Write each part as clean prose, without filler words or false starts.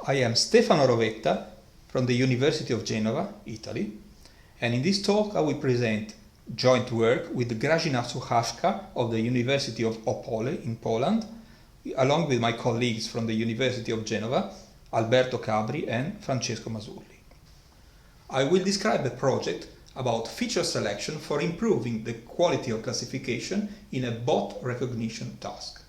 I am Stefano Rovetta from the University of Genova, Italy, and in this talk I will present joint work with Grażyna Stochastic of the University of Opole in Poland, along with my colleagues from the University of Genova, Alberto Cabri and Francesco Masulli. I will describe a project about feature selection for improving the quality of classification in a bot recognition task.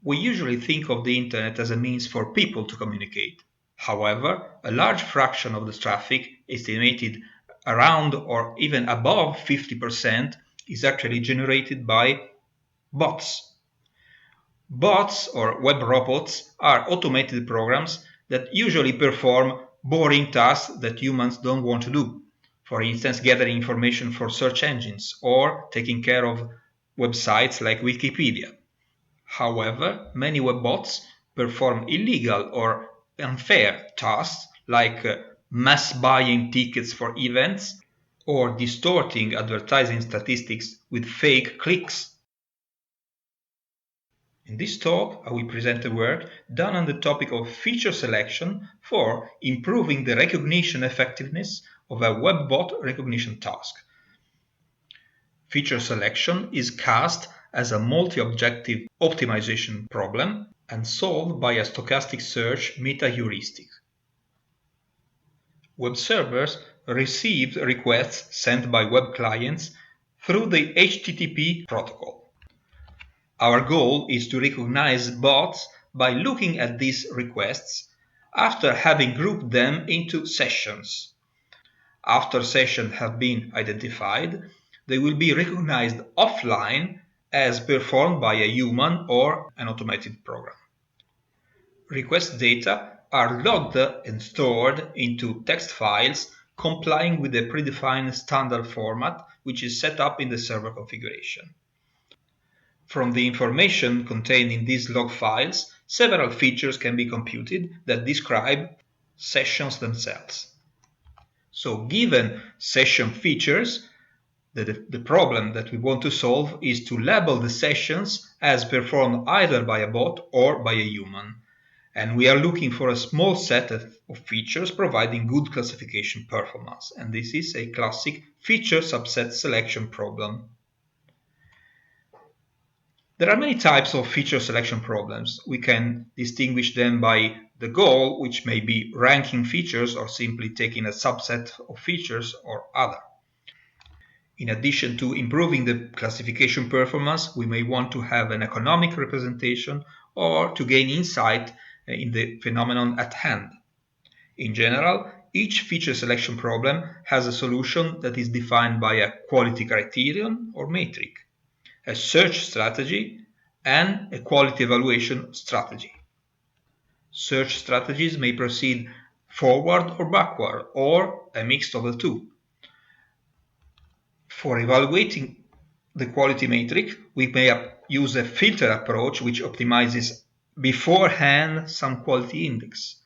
We usually think of the internet as a means for people to communicate. However, a large fraction of the traffic, estimated around or even above 50%, is actually generated by bots. Bots, or web robots, are automated programs that usually perform boring tasks that humans don't want to do. For instance, gathering information for search engines or taking care of websites like Wikipedia. However, many web bots perform illegal or unfair tasks like mass buying tickets for events or distorting advertising statistics with fake clicks. In this talk, I will present a work done on the topic of feature selection for improving the recognition effectiveness of a web bot recognition task. Feature selection is cast as a multi-objective optimization problem and solved by a stochastic search meta-heuristic. Web servers receive requests sent by web clients through the HTTP protocol. Our goal is to recognize bots by looking at these requests after having grouped them into sessions. After sessions have been identified, they will be recognized offline as performed by a human or an automated program. Request data are logged and stored into text files complying with the predefined standard format which is set up in the server configuration. From the information contained in these log files, several features can be computed that describe sessions themselves. So given session features, the problem that we want to solve is to label the sessions as performed either by a bot or by a human. And we are looking for a small set of features providing good classification performance. And this is a classic feature subset selection problem. There are many types of feature selection problems. We can distinguish them by the goal, which may be ranking features or simply taking a subset of features or other. In addition to improving the classification performance, we may want to have an economic representation or to gain insight in the phenomenon at hand. In general, each feature selection problem has a solution that is defined by a quality criterion or metric, a search strategy, and a quality evaluation strategy. Search strategies may proceed forward or backward, or a mix of the two. For evaluating the quality metric, we may use a filter approach which optimizes beforehand some quality index.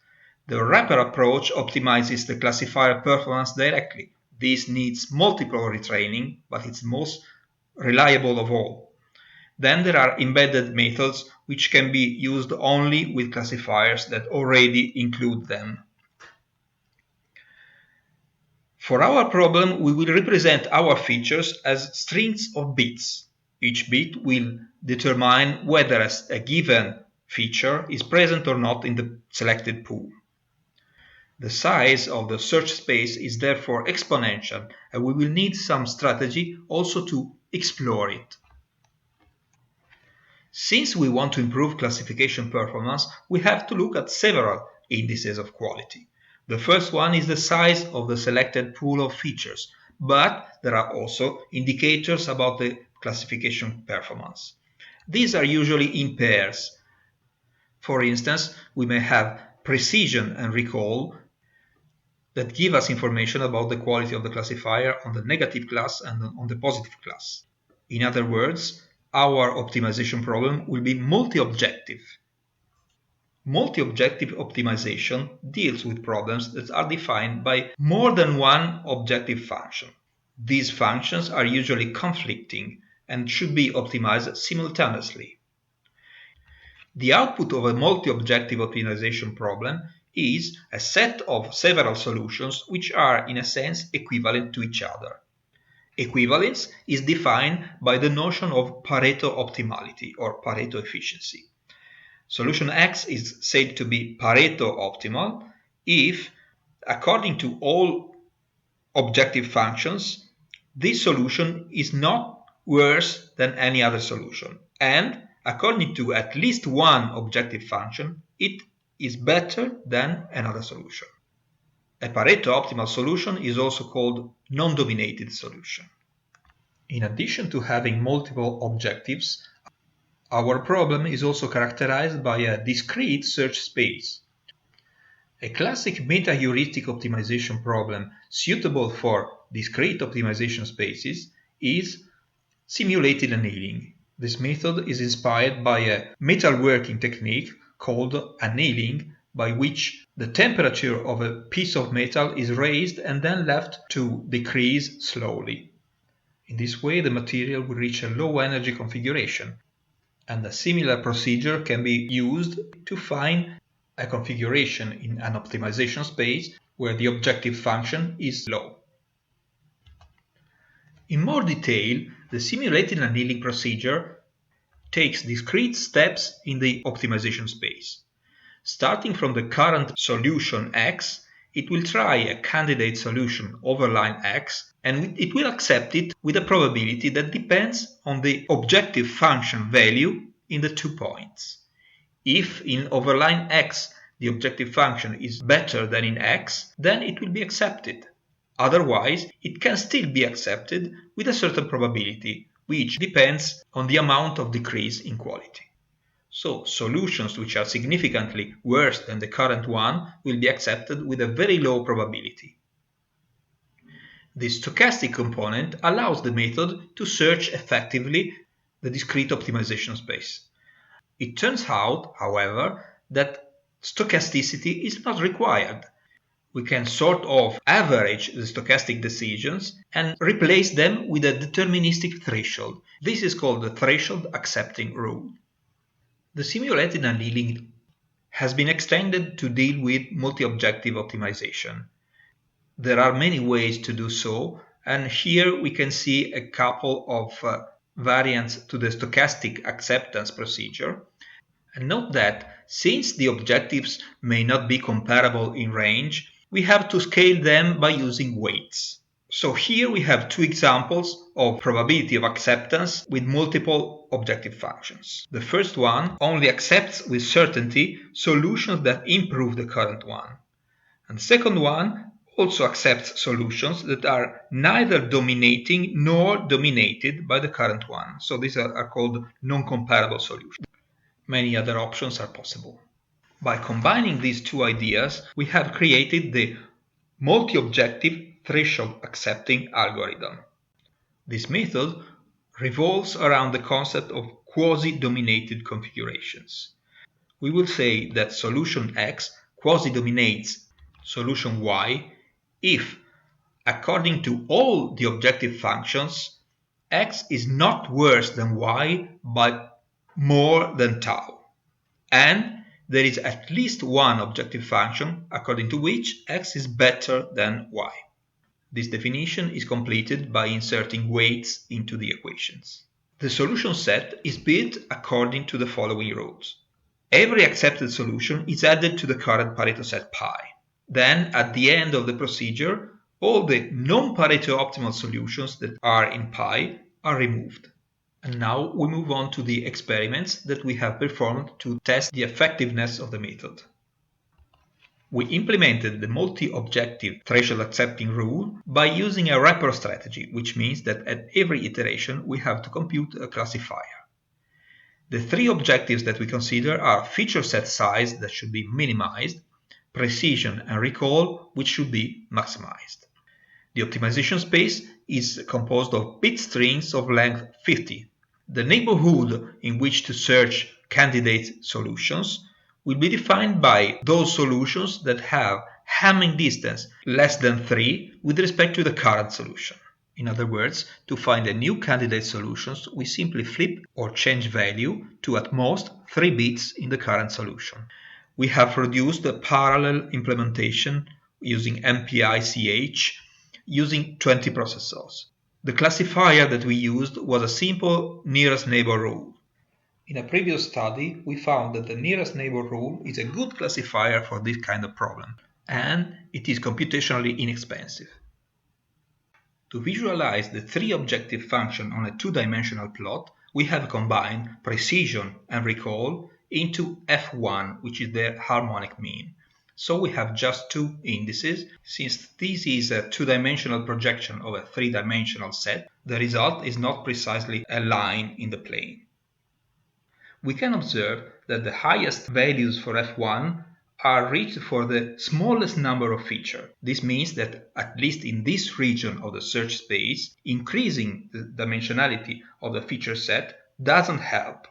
The wrapper approach optimizes the classifier performance directly. This needs multiple retraining, but it's most reliable of all. Then there are embedded methods which can be used only with classifiers that already include them. For our problem, we will represent our features as strings of bits. Each bit will determine whether a given feature is present or not in the selected pool. The size of the search space is therefore exponential, and we will need some strategy also to explore it. Since we want to improve classification performance, we have to look at several indices of quality. The first one is the size of the selected pool of features, but there are also indicators about the classification performance. These are usually in pairs. For instance, we may have precision and recall that give us information about the quality of the classifier on the negative class and on the positive class. In other words, our optimization problem will be multi-objective. Multi-objective optimization deals with problems that are defined by more than one objective function. These functions are usually conflicting and should be optimized simultaneously. The output of a multi-objective optimization problem is a set of several solutions which are, in a sense, equivalent to each other. Equivalence is defined by the notion of Pareto optimality or Pareto efficiency. Solution X is said to be Pareto optimal if, according to all objective functions, this solution is not worse than any other solution, and according to at least one objective function, it is better than another solution. A Pareto optimal solution is also called non-dominated solution. In addition to having multiple objectives, our problem is also characterized by a discrete search space. A classic meta-heuristic optimization problem suitable for discrete optimization spaces is simulated annealing. This method is inspired by a metalworking technique called annealing, by which the temperature of a piece of metal is raised and then left to decrease slowly. In this way, the material will reach a low energy configuration, and a similar procedure can be used to find a configuration in an optimization space where the objective function is low. In more detail, the simulated annealing procedure takes discrete steps in the optimization space. Starting from the current solution X, it will try a candidate solution over line X, and it will accept it with a probability that depends on the objective function value in the 2 points. If in overline X the objective function is better than in X, then it will be accepted. Otherwise, it can still be accepted with a certain probability, which depends on the amount of decrease in quality. So, solutions which are significantly worse than the current one will be accepted with a very low probability. The stochastic component allows the method to search effectively the discrete optimization space. It turns out, however, that stochasticity is not required. We can sort of average the stochastic decisions and replace them with a deterministic threshold. This is called the threshold accepting rule. The simulated annealing has been extended to deal with multi-objective optimization. There are many ways to do so, and here we can see a couple of variants to the stochastic acceptance procedure. And note that since the objectives may not be comparable in range, we have to scale them by using weights. So here we have 2 examples of probability of acceptance with multiple objective functions. The first one only accepts with certainty solutions that improve the current one. And the second one also accepts solutions that are neither dominating nor dominated by the current one. So these are called non-comparable solutions. Many other options are possible. By combining these 2 ideas, we have created the multi-objective threshold accepting algorithm. This method revolves around the concept of quasi-dominated configurations. We will say that solution X quasi-dominates solution Y if, according to all the objective functions, X is not worse than Y by more than tau, and there is at least one objective function according to which X is better than Y. This definition is completed by inserting weights into the equations. The solution set is built according to the following rules. Every accepted solution is added to the current Pareto set pi. Then, at the end of the procedure, all the non-Pareto optimal solutions that are in pi are removed. And now we move on to the experiments that we have performed to test the effectiveness of the method. We implemented the multi-objective threshold accepting rule by using a wrapper strategy, which means that at every iteration we have to compute a classifier. The 3 objectives that we consider are feature set size that should be minimized, precision and recall which should be maximized. The optimization space is composed of bit strings of length 50. The neighborhood in which to search candidate solutions will be defined by those solutions that have Hamming distance less than 3 with respect to the current solution. In other words, to find a new candidate solutions, we simply flip or change value to at most 3 bits in the current solution. We have produced a parallel implementation using MPI-CH using 20 processors. The classifier that we used was a simple nearest neighbor rule. In a previous study, we found that the nearest neighbor rule is a good classifier for this kind of problem, and it is computationally inexpensive. To visualize the 3 objective function on a 2-dimensional plot, we have combined precision and recall into f1, which is their harmonic mean. So we have just 2 indices. Since this is a 2-dimensional projection of a 3-dimensional set, the result is not precisely a line in the plane. We can observe that the highest values for f1 are reached for the smallest number of features. This means that, at least in this region of the search space, increasing the dimensionality of the feature set doesn't help.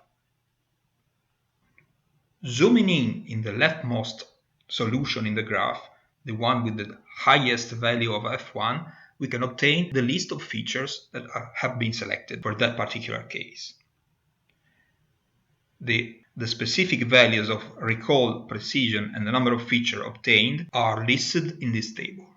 Zooming in the leftmost solution in the graph, the one with the highest value of f1, we can obtain the list of features that have been selected for that particular case. The specific values of recall, precision, and the number of features obtained are listed in this table.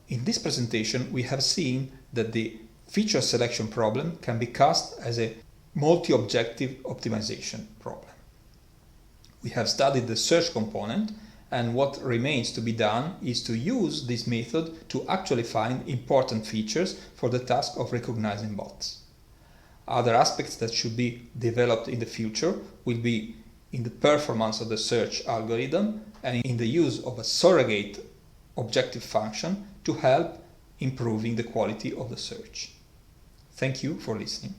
In this presentation, we have seen that the feature selection problem can be cast as a multi-objective optimization problem. We have studied the search component, and what remains to be done is to use this method to actually find important features for the task of recognizing bots. Other aspects that should be developed in the future will be in the performance of the search algorithm and in the use of a surrogate objective function to help improving the quality of the search. Thank you for listening.